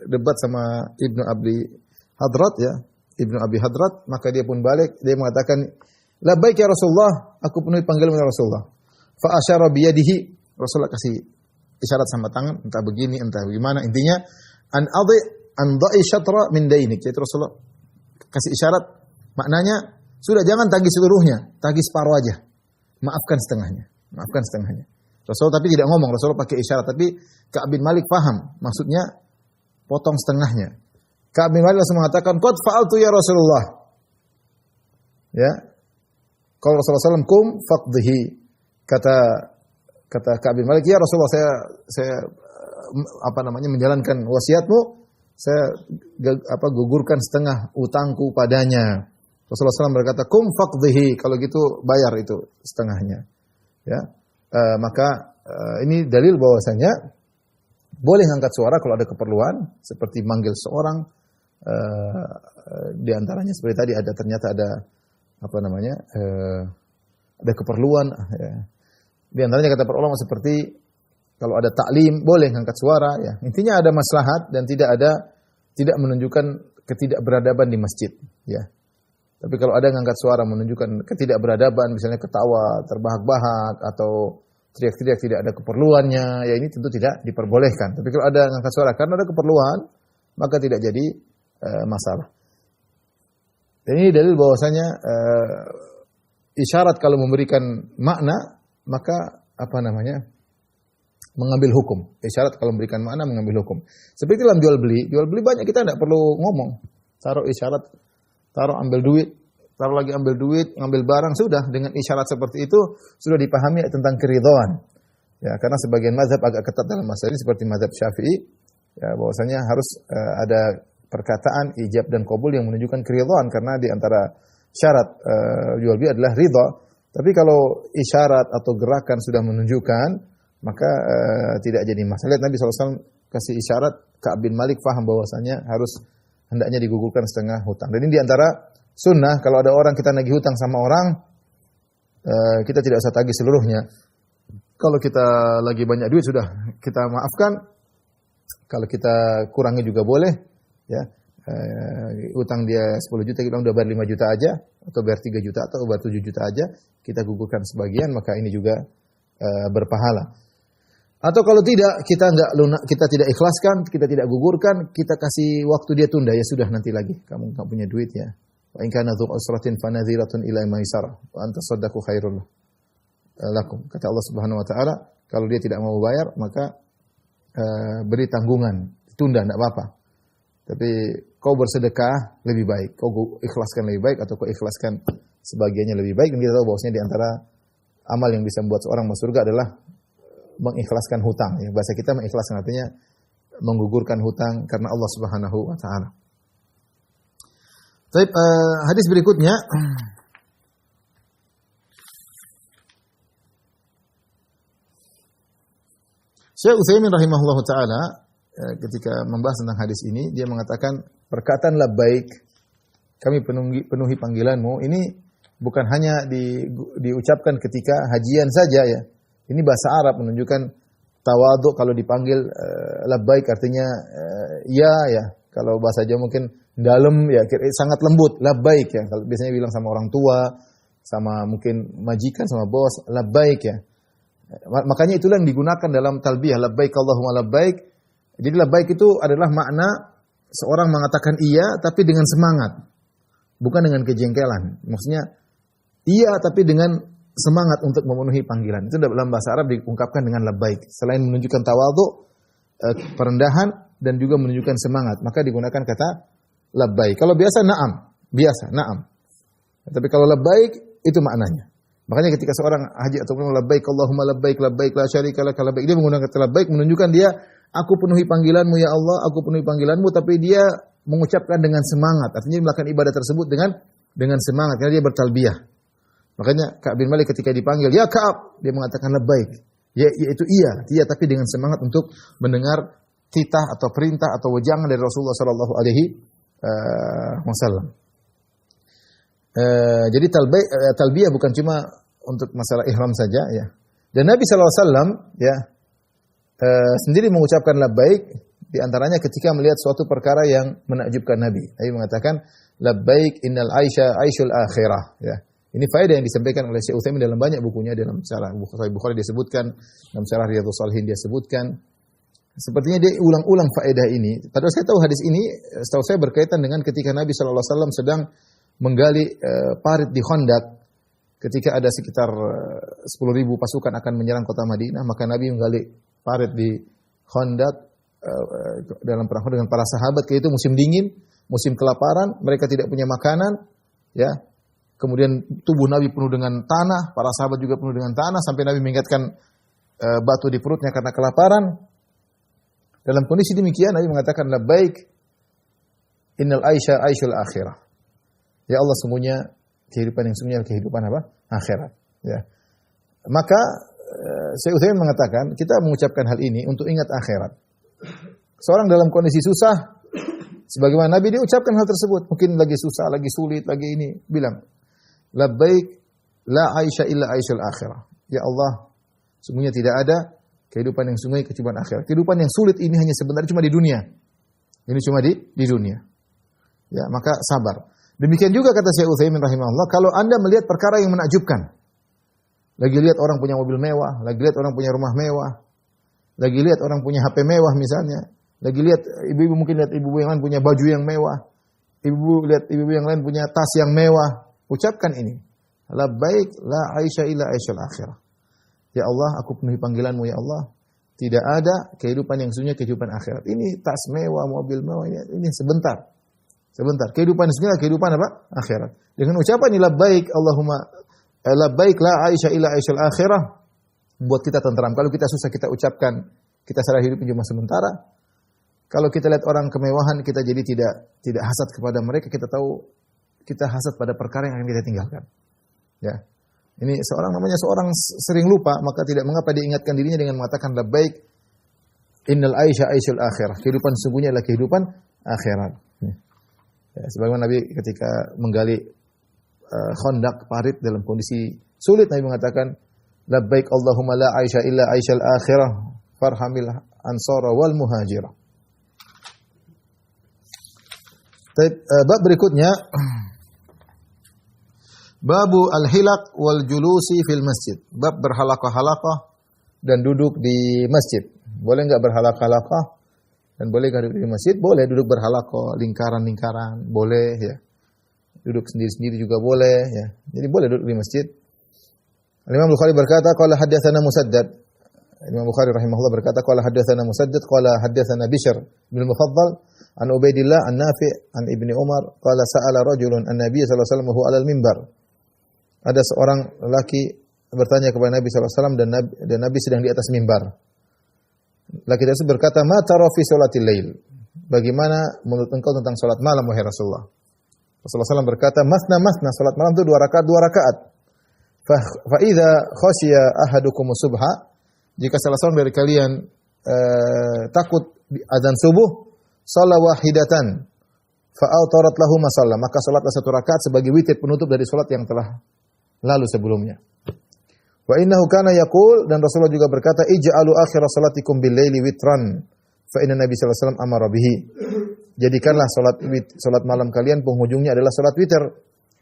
[SPEAKER 1] debat sama Ibnu Abi Hadrat, ya. Ibnu Abi Hadrat, maka dia pun balik, dia mengatakan, "Labbaik ya Rasulullah, aku penuhi panggilan ya Rasulullah." Fa asyara bi yadihi, Rasulullah kasih isyarat sama tangan, entah begini, entah bagaimana, intinya an da'i syatra min dainik. Jadi Rasulullah kasih isyarat, maknanya sudah jangan tagih seluruhnya, tagih separuh aja. Maafkan setengahnya. Rasulullah tapi tidak ngomong, Rasulullah pakai isyarat, tapi Ka'ab bin Malik paham, maksudnya potong setengahnya. Ka'ab bin Malik langsung mengatakan, "Qad fa'altu ya Rasulullah." Ya. Kalau Rasulullah SAW, "Kum faqdihi." Kata Ka'ab bin Malik, "Ya Rasulullah, saya menjalankan wasiatmu, saya gugurkan setengah utangku padanya." Rasulullah SAW berkata, "Kum faqdihi." Kalau gitu bayar itu setengahnya. Ya. Maka ini dalil bahwasanya boleh angkat suara kalau ada keperluan, seperti manggil seorang, di antaranya seperti tadi ternyata ada apa namanya, ada keperluan. Ya. Di antaranya kata para ulama seperti kalau ada taklim boleh angkat suara. Ya. Intinya ada maslahat dan tidak menunjukkan ketidakberadaban di masjid. Ya. Tapi kalau ada yang angkat suara menunjukkan ketidakberadaban, misalnya ketawa terbahak-bahak atau teriak-teriak tidak ada keperluannya, ya ini tentu tidak diperbolehkan. Tapi kalau ada yang angkat suara karena ada keperluan, maka tidak jadi masalah. Dan ini dalil bahwasanya isyarat kalau memberikan makna, maka apa namanya, mengambil hukum. Isyarat kalau memberikan makna mengambil hukum. Seperti dalam jual beli banyak kita tidak perlu ngomong. Taruh isyarat, taruh ambil duit, taruh lagi ambil duit, ngambil barang, sudah dengan isyarat seperti itu sudah dipahami tentang keridhaan. Ya, karena sebagian mazhab agak ketat dalam masalah ini seperti mazhab Syafi'i, ya bahwasanya harus ada perkataan ijab dan qabul yang menunjukkan keridhaan, karena di antara syarat jual beli adalah ridha. Tapi kalau isyarat atau gerakan sudah menunjukkan, maka tidak jadi masalah. Nabi SAW kasih isyarat, Ka'ab bin Malik faham bahwasanya hendaknya digugurkan setengah hutang. Dan ini di antara sunnah, kalau ada orang kita nagih hutang sama orang, kita tidak usah tagih seluruhnya. Kalau kita lagi banyak duit sudah kita maafkan. Kalau kita kurangi juga boleh, ya. Utang dia 10 juta, kita udah bayar 5 juta aja, atau bayar 3 juta, atau bayar 7 juta aja, kita gugurkan sebagian, maka ini juga berpahala. Atau kalau tidak, kita tidak ikhlaskan, kita tidak gugurkan, kita kasih waktu dia tunda, ya sudah nanti lagi, kamu enggak punya duit ya. Wa in kana dzu usratin fa nadhiratun ila maisarah wa anta saddaqu khairul lakum. Kata Allah Subhanahu wa taala, kalau dia tidak mau bayar, maka beri tanggungan, tunda enggak apa-apa. Tapi kau bersedekah lebih baik, kau ikhlaskan lebih baik, atau kau ikhlaskan sebagiannya lebih baik. Dan kita tahu bahwasanya di antara amal yang bisa membuat seorang masuk surga adalah mengikhlaskan hutang. Ya, bahasa kita mengikhlaskan artinya menggugurkan hutang karena Allah Subhanahu wa taala. Baik, hadis berikutnya Syekh Utsaimin rahimahullahu taala ketika membahas tentang hadis ini, dia mengatakan perkataan labbaik, kami penuhi panggilanmu, ini bukan hanya diucapkan ketika hajian saja ya. Ini bahasa Arab menunjukkan tawadhu. Kalau dipanggil labbaik artinya ya. Kalau bahasa Jawa mungkin dalam ya, sangat lembut, labbaik ya. Kalau biasanya bilang sama orang tua, sama mungkin majikan, sama bos, labbaik ya. Makanya itulah yang digunakan dalam talbiyah, labbaik Allahumma labbaik. Jadi labbaik itu adalah makna seorang mengatakan iya tapi dengan semangat, bukan dengan kejengkelan. Maksudnya iya tapi dengan semangat untuk memenuhi panggilan. Itu dalam bahasa Arab diungkapkan dengan labbaik. Selain menunjukkan tawadhu, perendahan, dan juga menunjukkan semangat, maka digunakan kata labbaik. Kalau biasa na'am. Tapi kalau labbaik itu maknanya. Makanya ketika seorang haji atau labbaik Allahumma labbaik la syarika lak labbaik, dia menggunakan kata labbaik menunjukkan dia, aku penuhi panggilanmu ya Allah, aku penuhi panggilanmu, tapi dia mengucapkan dengan semangat. Artinya melakukan ibadah tersebut dengan semangat karena dia bertalbiyah. Makanya Ka'ab bin Malik ketika dipanggil, ya Ka'ab, dia mengatakan labbaik. Yaitu iya tapi dengan semangat untuk mendengar titah atau perintah atau wejangan dari Rasulullah sallallahu alaihi wasallam. Jadi talbiyah bukan cuma untuk masalah ihram saja ya. Dan Nabi sallallahu alaihi wasallam ya sendiri mengucapkan labbaik di antaranya ketika melihat suatu perkara yang menakjubkan Nabi. Nabi mengatakan labbaik innal aishul akhirah ya. Ini faedah yang disampaikan oleh Syekh Utsaimin dalam banyak bukunya, dalam Syarah Bukhari dia sebutkan, dalam Syarah Riyadhus Shalihin dia sebutkan. Sepertinya dia ulang-ulang faedah ini. Padahal saya tahu hadis ini, setahu saya berkaitan dengan ketika Nabi sallallahu alaihi wasallam sedang menggali parit di Khandaq. Ketika ada sekitar 10.000 pasukan akan menyerang kota Madinah, maka Nabi menggali parit di Khandaq dalam perang dengan para sahabat. Ketika itu musim dingin, musim kelaparan, mereka tidak punya makanan, ya. Kemudian tubuh Nabi penuh dengan tanah, para sahabat juga penuh dengan tanah, sampai Nabi mengingatkan batu di perutnya karena kelaparan. Dalam kondisi demikian Nabi mengatakan labbaik innal aishul akhirah. Ya Allah, sungguhnya kehidupan yang sungguhnya kehidupan apa? Akhirat. Ya. Maka Syekh Utsaimin mengatakan, kita mengucapkan hal ini untuk ingat akhirat. Seorang dalam kondisi susah, sebagaimana Nabi dia ucapkan hal tersebut. Mungkin lagi susah, lagi sulit, lagi ini. Bilang, labbaik la aisha illa aishal akhirah. Ya Allah, sungguhnya tidak ada kehidupan yang sungguh kecuali akhirat. Kehidupan yang sulit ini hanya sebentar, cuma di dunia. Ini cuma di dunia. Ya, maka sabar. Demikian juga kata Syekh Utsaimin rahimahullah, kalau Anda melihat perkara yang menakjubkan, lagi lihat orang punya mobil mewah, lagi lihat orang punya rumah mewah, lagi lihat orang punya HP mewah misalnya, lagi lihat ibu-ibu mungkin lihat ibu-ibu yang lain punya baju yang mewah, ibu lihat ibu-ibu yang lain punya tas yang mewah, ucapkan ini. Labbaik la aisha illa aishal akhirah. Ya Allah, aku penuhi panggilanmu ya Allah. Tidak ada kehidupan yang sunyi kehidupan akhirat. Ini tas mewah, mobil mewah, ini sebentar. Sebentar. Kehidupan sunyi kehidupan apa? Akhirat. Dengan ucapan ini labbaik Allahumma labbaik la aisha illa aishal akhirah, buat kita tenteram. Kalau kita susah kita ucapkan, kita sadar hidup cuma sementara. Kalau kita lihat orang kemewahan, kita jadi tidak hasad kepada mereka, kita tahu kita hasad pada perkara yang akan kita tinggalkan. Ya. Ini seorang sering lupa, maka tidak mengapa diingatkan dirinya dengan mengatakan labbaik innal aisha aishul akhirah. Kehidupan sesungguhnya adalah kehidupan akhirat. Ya, sebagaimana Nabi ketika menggali khandak parit dalam kondisi sulit, Nabi mengatakan labbaik Allahumma la aisha illa aishal akhirah farhamil ansara wal muhajirah. Bab berikutnya, babu al-hilaq wal julusi fil masjid. Bab berhalaqah-halaqah dan duduk di masjid. Boleh enggak berhalaqah-halaqah dan boleh enggak duduk di masjid? Boleh duduk berhalaqah, lingkaran-lingkaran, boleh ya. Duduk sendiri-sendiri juga boleh ya. Jadi boleh duduk di masjid. Imam Bukhari berkata qala haddatsana Musaddad. Imam Bukhari rahimahullah berkata qala haddatsana Musaddad qala haddatsana Bishr bin Mufaddal an Ubaidillah an Nafi' an Ibni Umar qala sa'ala rajulun an-nabiy sallallahu alaihi wasallam huwa 'alal mimbar. Ada seorang lelaki bertanya kepada Nabi sallallahu alaihi wasallam dan Nabi sedang di atas mimbar. Laki tersebut berkata, "Ma tara fi salatil lail?" Bagaimana menurut engkau tentang salat malam wahai Rasulullah? Rasulullah SAW berkata, "Masna, salat malam itu 2 rakaat. Fa idza khashiya ahadukum subha." Jika salah seorang dari kalian takut azan subuh, shalla wahidatan fa awtarat lahu ma shalla, maka salatlah 1 rakaat sebagai witir penutup dari salat yang telah lalu sebelumnya. Wa innahu kana yaqul, dan Rasulullah juga berkata, ij'alu akhir salatikum bil laili witran fa inna Nabi sallallahu alaihi wasallam amara bihi. Jadikanlah salat malam kalian penghujungnya adalah salat witir.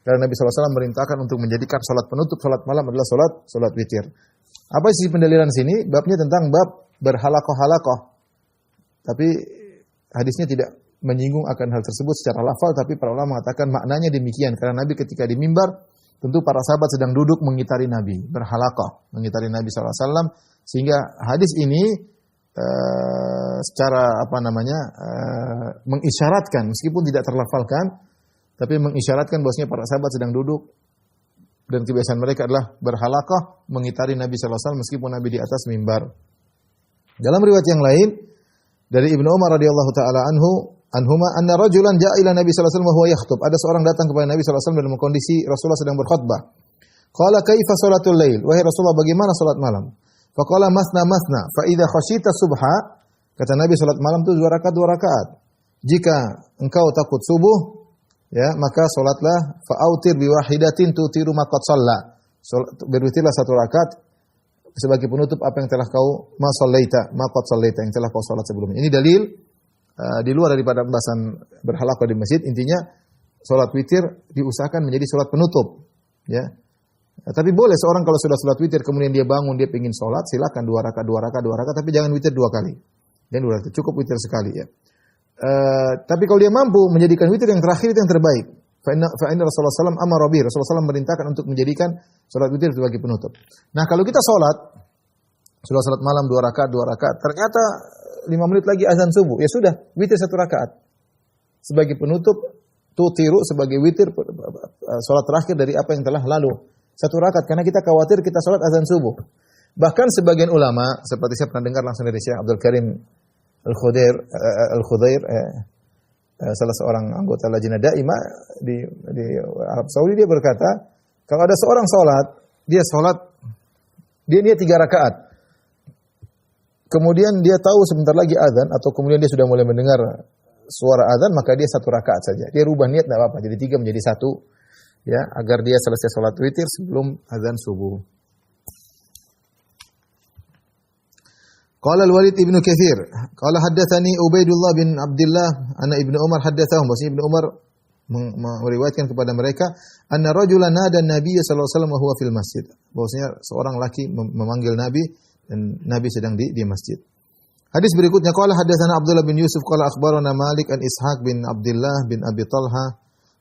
[SPEAKER 1] Karena Nabi sallallahu alaihi wasallam merintahkan untuk menjadikan salat penutup salat malam adalah salat witir. Apa sih pendalilan sini? Babnya tentang bab berhalaqah-halaqah. Tapi hadisnya tidak menyinggung akan hal tersebut secara lafal, tapi para ulama mengatakan maknanya demikian. Karena Nabi ketika di mimbar, tentu para sahabat sedang duduk mengitari Nabi, berhalaqah, mengitari Nabi sallallahu alaihi wasallam, sehingga hadis ini secara mengisyaratkan, meskipun tidak terlafalkan, tapi mengisyaratkan bahwasanya para sahabat sedang duduk dan kebiasaan mereka adalah berhalaqah mengitari Nabi sallallahu alaihi wasallam meskipun Nabi di atas mimbar. Dalam riwayat yang lain dari Ibnu Umar radhiyallahu taala anhuma anna rajulan ja'a ila Nabi sallallahu alaihi wasallam wa huwa yakhthub. Ada seorang datang kepada Nabi sallallahu alaihi wasallam dalam kondisi Rasulullah sedang berkhutbah. Qala kaifa salatul lail? Wahai Rasulullah, bagaimana salat malam? Faqala masna fa idza khashita subha, kata Nabi salat malam itu 2 rakaat. Jika engkau takut subuh, ya, maka salatlah fa'autir bi wahidatin tutiru ma qad shalla. Berwitirlah 1 rakaat sebagai penutup apa yang telah kau ma qad shallaita, yang telah kau salat sebelumnya. Ini dalil di luar daripada pembahasan berhalaqah di masjid. Intinya salat witir diusahakan menjadi salat penutup, ya. Tapi boleh seorang kalau sudah salat witir kemudian dia bangun dia ingin salat, silakan 2 rakaat, tapi jangan witir 2 kali. Dan 2 rakaat cukup witir sekali, ya. Tapi kalau dia mampu menjadikan witir yang terakhir itu yang terbaik. Fa inna Rasulullah sallallahu amara bihi. Rasulullah sallallahu merintahkan untuk menjadikan salat witir sebagai penutup. Nah, kalau kita sudah salat malam 2 rakaat, ternyata 5 menit lagi azan subuh, ya sudah, witir 1 rakaat. Sebagai penutup, tutiru sebagai witir salat terakhir dari apa yang telah lalu. 1 rakaat, karena kita khawatir kita salat azan subuh. Bahkan sebagian ulama, seperti saya pernah dengar langsung dari Syekh Abdul Karim Al-Khudair, salah seorang anggota Lajnah Daimah di Arab Saudi, dia berkata, kalau ada seorang salat, dia salat Dia niat 3 rakaat. Kemudian dia tahu sebentar lagi azan atau kemudian dia sudah mulai mendengar suara azan, maka dia 1 rakaat saja. Dia rubah niat enggak apa-apa. Jadi 3 menjadi 1 ya, agar dia selesai salat witir sebelum azan subuh. Qala al-Walid ibn Katsir, qala haddatsani Ubaidullah bin Abdullah anna Ibnu Umar haddatsahum, bahwasanya Ibnu Umar meriwayatkan kepada mereka anna rajulan nada an-nabiy sallallahu alaihi wasallam wa huwa fil masjid. Bahwasanya seorang laki memanggil Nabi dan Nabi sedang di masjid. Hadis berikutnya qala haddatsana Abdullah bin Yusuf qala akhbarana Malik an Ishaq bin Abdullah bin Abi Talha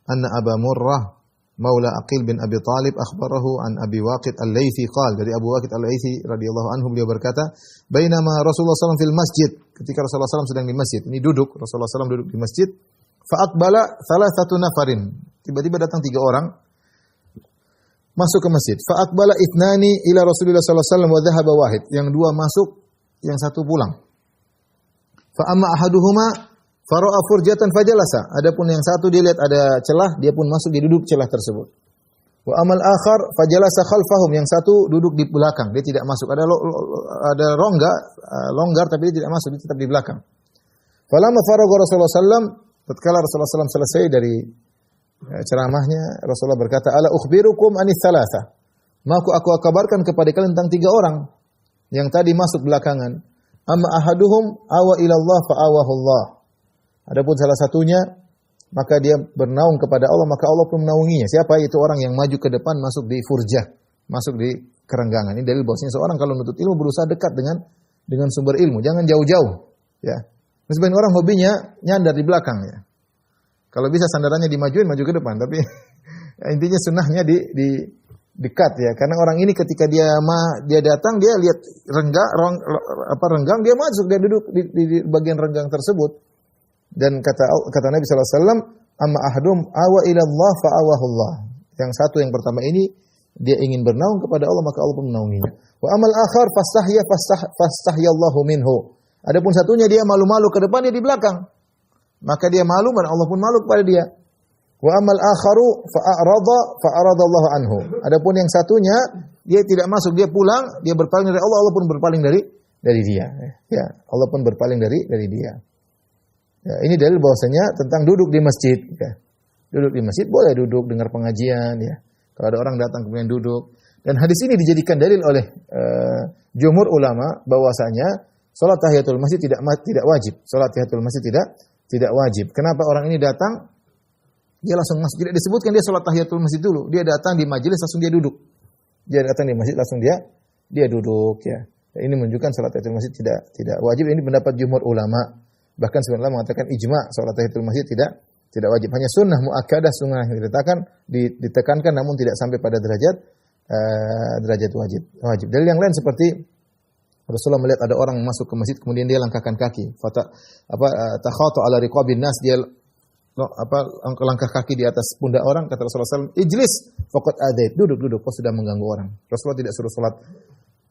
[SPEAKER 1] anna Aba Murrah Maula Aqil bin Abi Talib akhbarahu an Abi Waqid Al-Laitsi qala, dari Abu Waqid Al-Laitsi radhiyallahu anhu beliau berkata, bainama Rasulullah SAW fil masjid, ketika Rasulullah SAW sedang di masjid, ini duduk, Rasulullah SAW duduk di masjid, fa aqbala thalathatu nafarin, tiba-tiba datang 3 orang masuk ke masjid. Fa aqbala ithnani ila Rasulullah sallallahu alaihi wasallam wa dhahaba wahid, yang 2 masuk, yang 1 pulang. Fa amma ahaduhuma fara'a furjatan fajalasa. Adapun yang 1 dia lihat ada celah, dia pun masuk, dia duduk celah tersebut. Wa amal akhar fajalasa khalfahum, yang 1 duduk di belakang, dia tidak masuk. Ada rongga, longgar tapi dia tidak masuk, dia tetap di belakang. Falamma faragha Rasulullah sallam, tatkala Rasulullah sallam selesai dari ceramahnya, Rasulullah berkata, "Ala ukhbirukum anis thalatha." Maka aku kabarkan kepada kalian tentang 3 orang yang tadi masuk belakangan. Amma ahaduhum awa ila Allah fa awahu Allah. Adapun salah satunya, maka dia bernaung kepada Allah, maka Allah pun menaunginya. Siapa? Itu orang yang maju ke depan, masuk di furjah, masuk di kerenggangan. Ini dalil bahwasanya seorang kalau menuntut ilmu berusaha dekat dengan sumber ilmu, jangan jauh-jauh. Ya, sebagian orang hobinya nyandar di belakang. Ya, kalau bisa sandarannya dimajuin, maju ke depan. Tapi intinya sunnahnya di dekat ya. Karena orang ini ketika dia datang, dia lihat renggang, dia masuk, dia duduk di bagian renggang tersebut. Dan kata Nabi sallallahu alaihi wasallam, amma ahdum awa ila Allah fa awahu Allah. Yang 1 yang pertama ini dia ingin bernaung kepada Allah, maka Allah pun menaunginya. Wa amal akhar fastahya Allahu minhu. Adapun satunya dia malu-malu ke depan, dia di belakang. Maka dia malu dan Allah pun malu kepada dia. Wa amal akharu fa arada Allah anhu. Adapun yang satunya dia tidak masuk, dia pulang, dia berpaling dari Allah, Allah pun berpaling dari dia. Ya, Allah pun berpaling dari dia. Ya, ini dalil bahwasanya tentang duduk di masjid. Ya. Duduk di masjid boleh duduk dengar pengajian. Ya. Kalau ada orang datang kemudian duduk. Dan hadis ini dijadikan dalil oleh jumhur ulama bahwasanya salat tahiyatul masjid tidak wajib. Salat tahiyatul masjid tidak wajib. Kenapa orang ini datang? Dia langsung masuk. Tidak disebutkan dia salat tahiyatul masjid dulu. Dia datang di majelis langsung dia duduk. Dia datang di masjid langsung dia duduk. Ya. Ini menunjukkan salat tahiyatul masjid tidak wajib. Ini pendapat jumhur ulama. Bahkan sebenarnya mengatakan ijma' salat tahiyatul masjid tidak wajib, hanya sunnah muakkadah, sunnah yang ditekankan namun tidak sampai pada derajat wajib. Dalil yang lain seperti Rasulullah melihat ada orang masuk ke masjid kemudian dia langkahkan kaki. Takhatu ala riqabin nas, dia langkah kaki di atas pundak orang, kata Rasulullah SAW, ijlis faqad adait, duduk kau sudah mengganggu orang. Rasulullah tidak suruh salat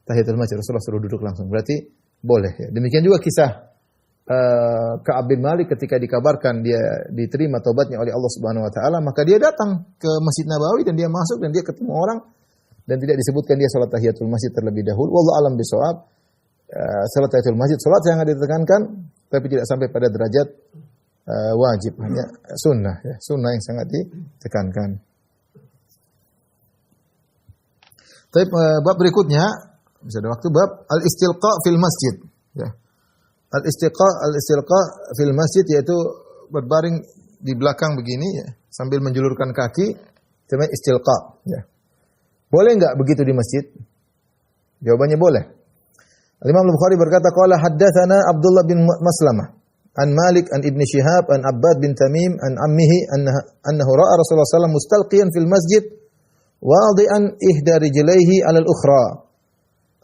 [SPEAKER 1] tahiyatul masjid, Rasulullah suruh duduk langsung. Berarti boleh ya. Demikian juga kisah Ka'ab bin Malik ketika dikabarkan dia diterima taubatnya oleh Allah Subhanahu wa taala, maka dia datang ke Masjid Nabawi dan dia masuk dan dia ketemu orang dan tidak disebutkan dia salat tahiyatul masjid terlebih dahulu. Wallahu alam bisawab. Salat tahiyatul masjid salat yang ditekankan tapi tidak sampai pada derajat wajib, hanya sunnah ya, sunnah yang sangat ditekankan. Tapi bab berikutnya, bisa ada waktu, bab al-istilqa fil masjid ya. Al-istilqa fil masjid yaitu berbaring di belakang begini ya, sambil menjulurkan kaki, namanya istilqa ya. Boleh enggak begitu di masjid? Jawabannya boleh. Al-Imam Al-Bukhari berkata qala haddatsana Abdullah bin Maslamah an Malik an Ibn Shihab an Abbad bin Tamim an ammihi annahu ra'a Rasulullah sallallahu alaihi wasallam mustalqiyan fil masjid wadi'an ihda rijlaihi 'ala al-ukhra.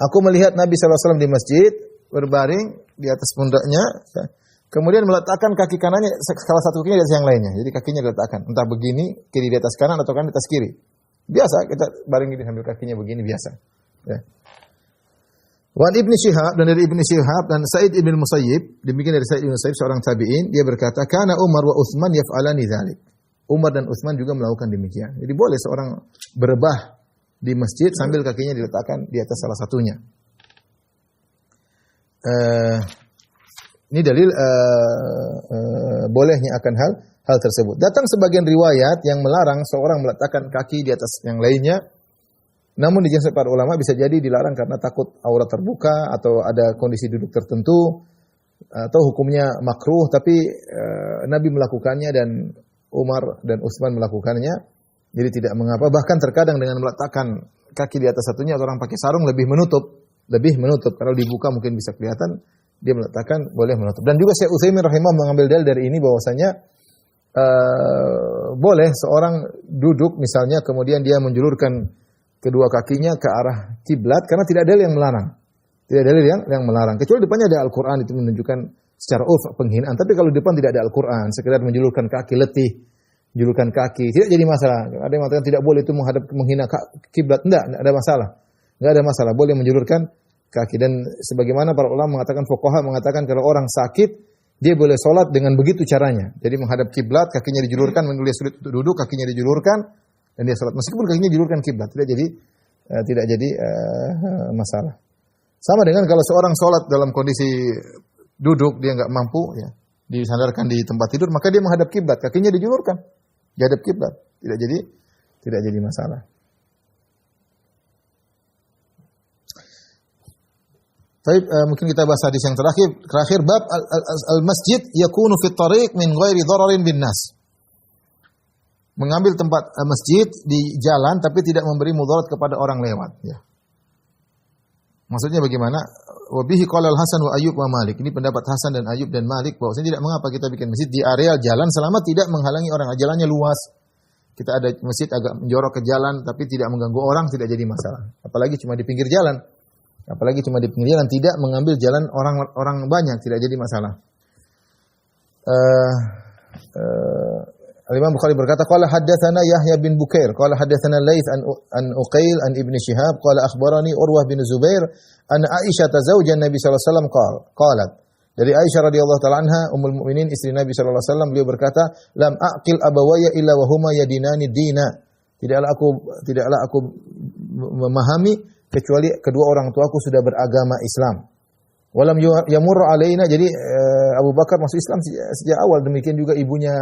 [SPEAKER 1] Aku melihat Nabi sallallahu alaihi wasallam di masjid berbaring di atas pundaknya, ya. Kemudian meletakkan kaki kanannya, salah satu kakinya di atas yang lainnya. Jadi kakinya diletakkan, entah begini, kiri di atas kanan atau kanan di atas kiri. Biasa kita baring gini sambil kakinya begini biasa. Ya. Wan Ibnu Shihab, dan dari Ibnu Shihab dan Sa'id ibn Musayyib, demikian dari Sa'id ibn Musayyib seorang tabi'in, dia berkata, "Kana Umar wa Utsman yaf'alani dzalik." Umar dan Utsman juga melakukan demikian. Jadi boleh seorang berebah di masjid sambil kakinya diletakkan di atas salah satunya. Ini dalil bolehnya akan hal tersebut. Datang sebagian riwayat yang melarang seorang meletakkan kaki di atas yang lainnya. Namun dijelaskan para ulama bisa jadi dilarang karena takut aurat terbuka atau ada kondisi duduk tertentu atau hukumnya makruh, tapi Nabi melakukannya dan Umar dan Utsman melakukannya, jadi tidak mengapa. Bahkan terkadang dengan meletakkan kaki di atas satunya orang pakai sarung lebih menutup. Kalau dibuka mungkin bisa kelihatan, dia meletakkan boleh menutup. Dan juga Syekh Utsaimin rahimah mengambil dalil dari ini bahwasanya boleh seorang duduk misalnya kemudian dia menjulurkan kedua kakinya ke arah kiblat karena tidak ada yang melarang. Tidak ada yang melarang. Kecuali depannya ada Al-Qur'an, itu menunjukkan secara urf penghinaan. Tapi kalau di depan tidak ada Al-Qur'an, sekedar menjulurkan kaki letih, menjulurkan kaki, tidak jadi masalah. Ada yang mengatakan tidak boleh itu menghina kiblat. Tidak ada masalah. Enggak ada masalah, boleh menjulurkan kaki. Dan sebagaimana para ulama mengatakan, fuqaha mengatakan kalau orang sakit, dia boleh sholat dengan begitu caranya. Jadi menghadap kiblat, kakinya dijulurkan, menurut dia sulit untuk duduk, kakinya dijulurkan, dan dia sholat. Meskipun kakinya dijulurkan kiblat, tidak jadi masalah. Sama dengan kalau seorang sholat dalam kondisi duduk, dia nggak mampu, ya, disandarkan di tempat tidur, maka dia menghadap kiblat, kakinya dijulurkan, dihadap kiblat, tidak jadi masalah. Baik, mungkin kita bahas hadis yang terakhir bab al-masjid yakunu fit tariq min ghairi dhararin bin nas. Mengambil tempat masjid di jalan tapi tidak memberi mudarat kepada orang lewat, ya. Maksudnya bagaimana? Wa bihi qala al-Hasan wa Ayyub wa Malik. Ini pendapat Hasan dan Ayyub dan Malik bahwasanya tidak mengapa kita bikin masjid di area jalan selama tidak menghalangi orang. Jalannya luas. Kita ada masjid agak menjorok ke jalan tapi tidak mengganggu orang, tidak jadi masalah. Apalagi cuma di pinggir jalan. Tidak mengambil jalan orang banyak, tidak jadi masalah. Al-Imam Bukhari berkata, qala haddatsana Yahya bin Bukair, qala haddatsana Laits an Uqail an Ibn Shihab, qala akhbarani Urwah bin Zubair an Aisyah zaujan Nabi sallallahu alaihi wasallam qalat. Dari Aisyah radhiyallahu taala anha, ummul mukminin istri Nabi sallallahu alaihi wasallam, beliau berkata, lam aqil abawaya illa wa huma yadinani dina. Tidaklah aku memahami kecuali kedua orang tuaku sudah beragama Islam. Walam yamur alaina, jadi Abu Bakar masuk Islam sejak awal, demikian juga ibunya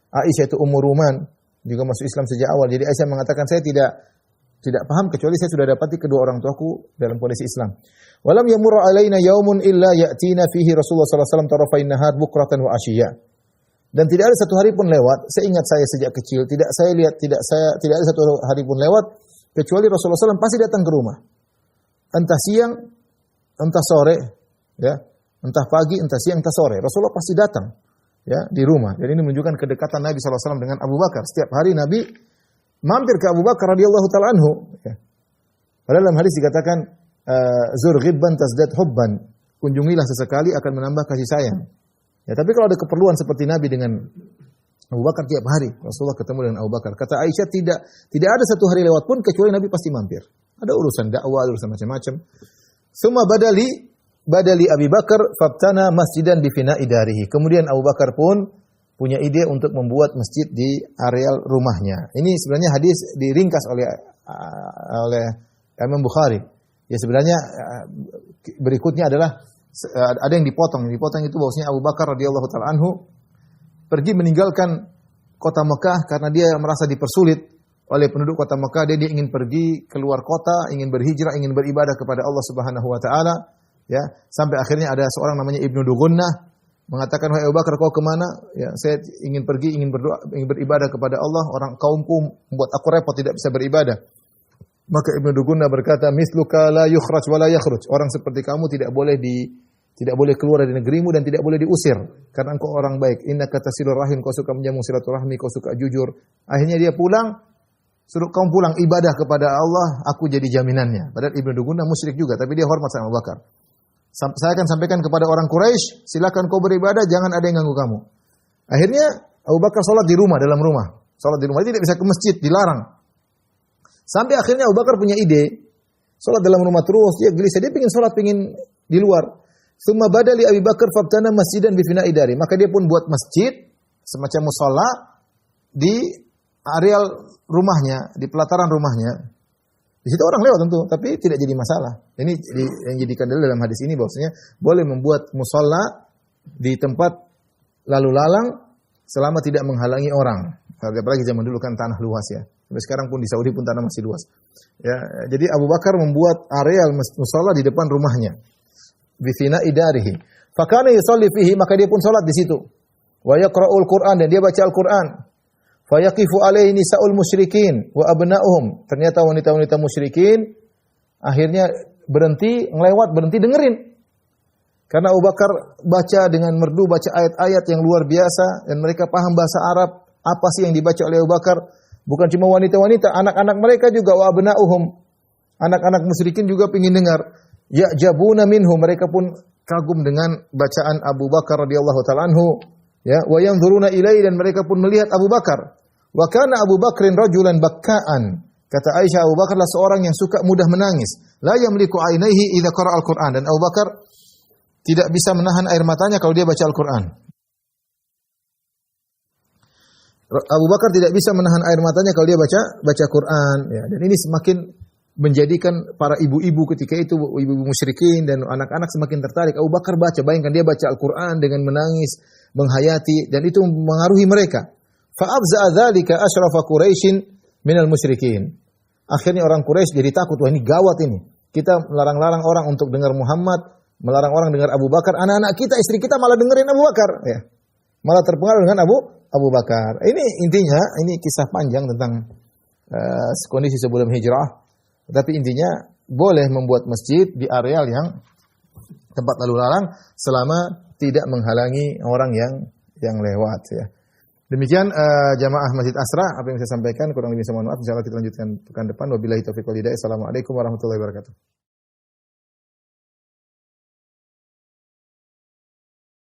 [SPEAKER 1] Aisyah itu Ummu Ruman juga masuk Islam sejak awal. Jadi Aisyah mengatakan saya tidak paham kecuali saya sudah dapati kedua orang tuaku dalam kondisi Islam. Walam yamur alaina yaumun illa ya'tina fihi Rasulullah sallallahu alaihi wasallam tarafain nahar bukratan wa ashiya. Dan tidak ada satu hari pun lewat, seingat saya sejak kecil, tidak ada satu hari pun lewat kecuali Rasulullah SAW pasti datang ke rumah. Entah siang, entah sore, ya, entah pagi, entah siang, entah sore, Rasulullah pasti datang, ya, di rumah. Dan ini menunjukkan kedekatan Nabi SAW dengan Abu Bakar. Setiap hari Nabi mampir ke Abu Bakar radhiyallahu taala anhu. Ya. Padahal dalam hadis dikatakan zur ghibban tazdad hubban, kunjungilah sesekali akan menambah kasih sayang. Ya, tapi kalau ada keperluan seperti Nabi dengan Abu Bakar tiap hari, Rasulullah ketemu dengan Abu Bakar. Kata Aisyah tidak ada satu hari lewat pun kecuali Nabi pasti mampir. Ada urusan dakwah, ada urusan macam-macam. Summa badali Abi Bakar fabtana masjidan bi fina'i darihi. Kemudian Abu Bakar pun punya ide untuk membuat masjid di areal rumahnya. Ini sebenarnya hadis diringkas oleh Imam Bukhari. Ya sebenarnya berikutnya adalah ada yang dipotong. Dipotong itu bahwasanya Abu Bakar radhiyallahu taala anhu pergi meninggalkan kota Mekah karena dia merasa dipersulit oleh penduduk kota Mekah. Dia ingin pergi keluar kota, ingin berhijrah, ingin beribadah kepada Allah Subhanahu wa taala, ya. Sampai akhirnya ada seorang namanya Ibnu Dugunnah mengatakan, "Wahai Abu Bakar, kau kemana?" Ya, saya ingin pergi, ingin berdoa, ingin beribadah kepada Allah. Orang kaumku membuat aku repot, tidak bisa beribadah. Maka Ibnu Dugunnah berkata, "Misluka la yukhraj wa la yakhruj." Orang seperti kamu tidak boleh keluar dari negerimu dan tidak boleh diusir karena engkau orang baik. Innaka tasilur rahim, kau suka menyambung silaturahmi, kau suka jujur. Akhirnya dia pulang, suruh kaum pulang ibadah kepada Allah, aku jadi jaminannya. Padahal Ibnu Dugunnah musyrik juga, tapi dia hormat sama Abu Bakar. Saya akan sampaikan kepada orang Quraisy, silakan kau beribadah, jangan ada yang ganggu kamu. Akhirnya Abu Bakar sholat di rumah, dalam rumah. Sholat di rumah, dia tidak bisa ke masjid, dilarang. Sampai akhirnya Abu Bakar punya ide, sholat dalam rumah terus, dia gelisah, dia ingin sholat, ingin di luar. Summa badali Abi Bakar fabtana masjidan bi fina'i dari. Maka dia pun buat masjid, semacam mushola, di areal rumahnya, di pelataran rumahnya. Di situ orang lewat tentu, tapi tidak jadi masalah. Ini yang jadikan dalil dalam hadis ini bahwasanya boleh membuat musalla di tempat lalu lalang selama tidak menghalangi orang. Apalagi zaman dulu kan tanah luas ya. Sampai sekarang pun di Saudi pun tanah masih luas. Ya, jadi Abu Bakar membuat areal musalla di depan rumahnya. Bi fina'i darihi. Fakana yusalli fihi, maka dia pun salat di situ. Wa yaqra'ul Qur'an, dan dia baca Al-Qur'an. Fa yaqifu alaihi nisa'ul musyrikin wa abna'uhum. Ternyata wanita-wanita musyrikin akhirnya berhenti dengerin. Karena Abu Bakar baca dengan merdu, baca ayat-ayat yang luar biasa dan mereka paham bahasa Arab. Apa sih yang dibaca oleh Abu Bakar? Bukan cuma wanita-wanita, anak-anak mereka juga wa abna'uhum. Anak-anak musyrikin juga ingin dengar. Ya'jabuna minhu, mereka pun kagum dengan bacaan Abu Bakar radhiyallahu ta'ala anhu. Ya, wa yanzuruna ilaihi, dan mereka pun melihat Abu Bakar. Wa kana Abu Bakrin rajulan bakka'an. Kata Aisyah, Abu Bakarlah seorang yang suka mudah menangis. La yamliku ainaihi idza qara'a al-Qur'an, dan Abu Bakar tidak bisa menahan air matanya kalau dia baca Al-Qur'an. Abu Bakar tidak bisa menahan air matanya kalau dia baca Quran, ya. Dan ini semakin menjadikan para ibu-ibu ketika itu, ibu-ibu musyrikin dan anak-anak semakin tertarik. Abu Bakar baca, bayangkan dia baca Al-Quran dengan menangis, menghayati, dan itu mengaruhi mereka. Fa'abza'a dzalika asyrafa Quraisyin minal musyrikin. Akhirnya orang Quraisy jadi takut, wah ini gawat ini. Kita melarang-larang orang untuk dengar Muhammad, melarang orang dengar Abu Bakar, anak-anak kita, istri kita malah dengerin Abu Bakar, ya. Malah terpengaruh dengan Abu Bakar. Ini intinya, ini kisah panjang tentang kondisi sebelum hijrah. Tapi intinya boleh membuat masjid di areal yang tempat lalu lalang selama tidak menghalangi orang yang lewat, ya. Demikian jamaah Masjid Asra, apa yang saya sampaikan, kurang lebih saya mohon maaf. Insyaallah kita lanjutkan pekan depan. Wabillahi taufiq wal hidayah. Assalamualaikum warahmatullahi wabarakatuh.